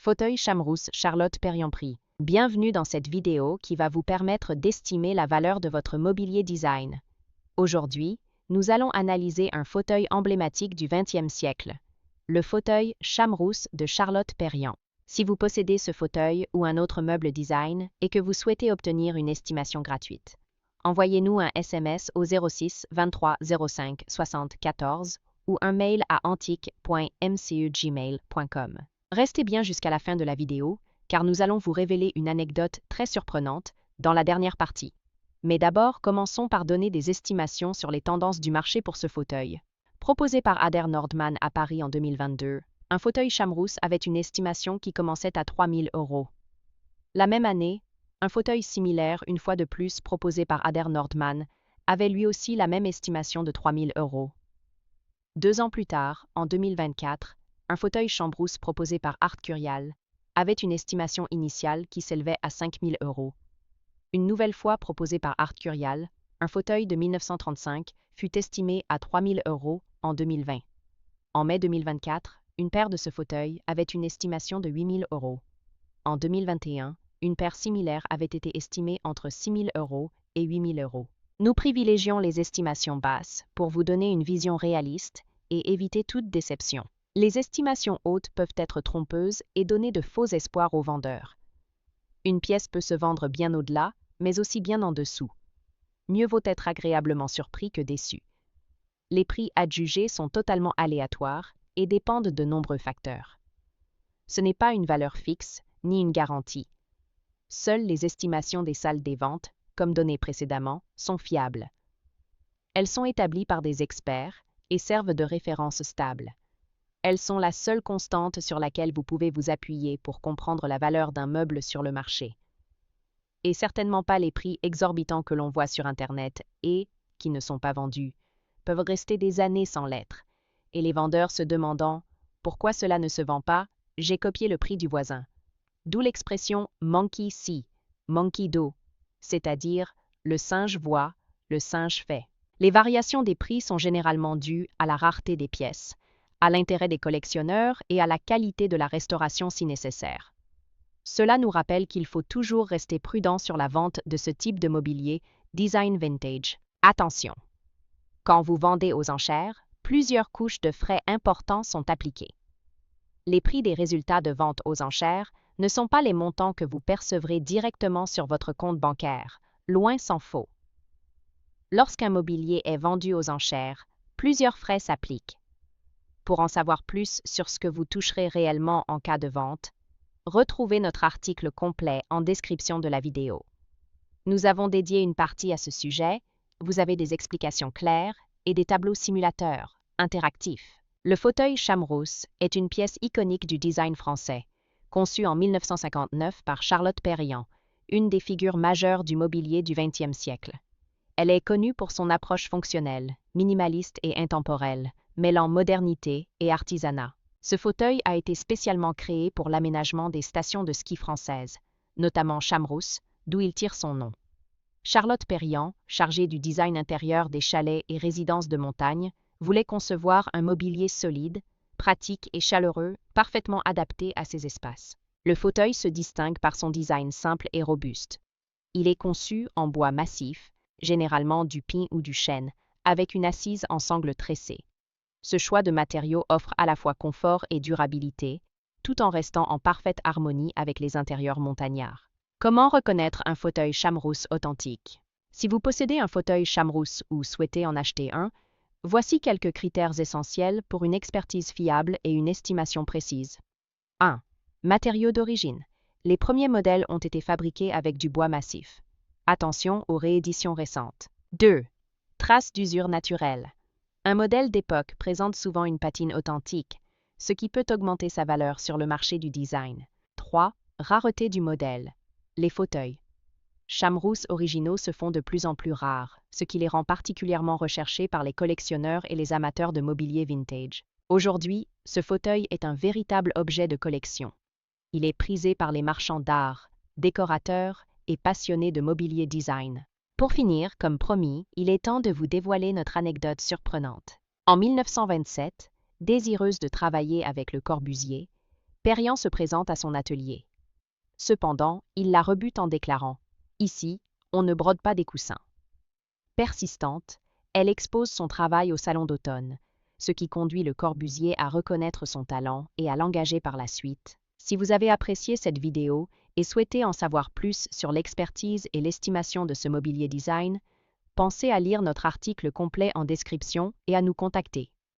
Fauteuil Chamrousse Charlotte Perriand-Prix. Bienvenue dans cette vidéo qui va vous permettre d'estimer la valeur de votre mobilier design. Aujourd'hui, nous allons analyser un fauteuil emblématique du XXe siècle, le fauteuil Chamrousse de Charlotte Perriand. Si vous possédez ce fauteuil ou un autre meuble design et que vous souhaitez obtenir une estimation gratuite, envoyez-nous un SMS au 06 23 05 60 14 ou un mail à antique.mcugmail.com. Restez bien jusqu'à la fin de la vidéo, car nous allons vous révéler une anecdote très surprenante dans la dernière partie. Mais d'abord, commençons par donner des estimations sur les tendances du marché pour ce fauteuil. Proposé par Adair Nordman à Paris en 2022, un fauteuil Chamrousse avait une estimation qui commençait à 3 000 €. La même année, un fauteuil similaire, une fois de plus proposé par Adair Nordman, avait lui aussi la même estimation de 3 000 €. 2 ans plus tard, en 2024, un fauteuil Chamrousse proposé par Art Curial avait une estimation initiale qui s'élevait à 5 000 €. Une nouvelle fois proposé par Art Curial, un fauteuil de 1935 fut estimé à 3 000 € en 2020. En mai 2024, une paire de ce fauteuil avait une estimation de 8 000 €. En 2021, une paire similaire avait été estimée entre 6 000 € et 8 000 €. Nous privilégions les estimations basses pour vous donner une vision réaliste et éviter toute déception. Les estimations hautes peuvent être trompeuses et donner de faux espoirs aux vendeurs. Une pièce peut se vendre bien au-delà, mais aussi bien en dessous. Mieux vaut être agréablement surpris que déçu. Les prix adjugés sont totalement aléatoires et dépendent de nombreux facteurs. Ce n'est pas une valeur fixe ni une garantie. Seules les estimations des salles des ventes, comme donné précédemment, sont fiables. Elles sont établies par des experts et servent de référence stable. Elles sont la seule constante sur laquelle vous pouvez vous appuyer pour comprendre la valeur d'un meuble sur le marché. Et certainement pas les prix exorbitants que l'on voit sur Internet et, qui ne sont pas vendus, peuvent rester des années sans l'être. Et les vendeurs se demandant « Pourquoi cela ne se vend pas? J'ai copié le prix du voisin ». D'où l'expression « monkey see, monkey do », c'est-à-dire « le singe voit, le singe fait ». Les variations des prix sont généralement dues à la rareté des pièces, à l'intérêt des collectionneurs et à la qualité de la restauration si nécessaire. Cela nous rappelle qu'il faut toujours rester prudent sur la vente de ce type de mobilier design vintage. Attention! Quand vous vendez aux enchères, plusieurs couches de frais importants sont appliquées. Les prix des résultats de vente aux enchères ne sont pas les montants que vous percevrez directement sur votre compte bancaire, loin s'en faut. Lorsqu'un mobilier est vendu aux enchères, plusieurs frais s'appliquent. Pour en savoir plus sur ce que vous toucherez réellement en cas de vente, retrouvez notre article complet en description de la vidéo. Nous avons dédié une partie à ce sujet, vous avez des explications claires et des tableaux simulateurs, interactifs. Le fauteuil Chamrousse est une pièce iconique du design français, conçue en 1959 par Charlotte Perriand, une des figures majeures du mobilier du XXe siècle. Elle est connue pour son approche fonctionnelle, minimaliste et intemporelle, mêlant modernité et artisanat. Ce fauteuil a été spécialement créé pour l'aménagement des stations de ski françaises, notamment Chamrousse, d'où il tire son nom. Charlotte Perriand, chargée du design intérieur des chalets et résidences de montagne, voulait concevoir un mobilier solide, pratique et chaleureux, parfaitement adapté à ces espaces. Le fauteuil se distingue par son design simple et robuste. Il est conçu en bois massif, généralement du pin ou du chêne, avec une assise en sangle tressé. Ce choix de matériaux offre à la fois confort et durabilité, tout en restant en parfaite harmonie avec les intérieurs montagnards. Comment reconnaître un fauteuil Chamrousse authentique? Si vous possédez un fauteuil Chamrousse ou souhaitez en acheter un, voici quelques critères essentiels pour une expertise fiable et une estimation précise. 1. Matériaux d'origine. Les premiers modèles ont été fabriqués avec du bois massif. Attention aux rééditions récentes. 2. Traces d'usure naturelle. Un modèle d'époque présente souvent une patine authentique, ce qui peut augmenter sa valeur sur le marché du design. 3. Rareté du modèle. Les fauteuils Chamrousse originaux se font de plus en plus rares, ce qui les rend particulièrement recherchés par les collectionneurs et les amateurs de mobilier vintage. Aujourd'hui, ce fauteuil est un véritable objet de collection. Il est prisé par les marchands d'art, décorateurs et passionnés de mobilier design. Pour finir, comme promis, il est temps de vous dévoiler notre anecdote surprenante. En 1927, désireuse de travailler avec Le Corbusier, Perian se présente à son atelier. Cependant, il la rebute en déclarant « Ici, on ne brode pas des coussins ». Persistante, elle expose son travail au Salon d'automne, ce qui conduit Le Corbusier à reconnaître son talent et à l'engager par la suite. Si vous avez apprécié cette vidéo et souhaitez en savoir plus sur l'expertise et l'estimation de ce mobilier design, pensez à lire notre article complet en description et à nous contacter.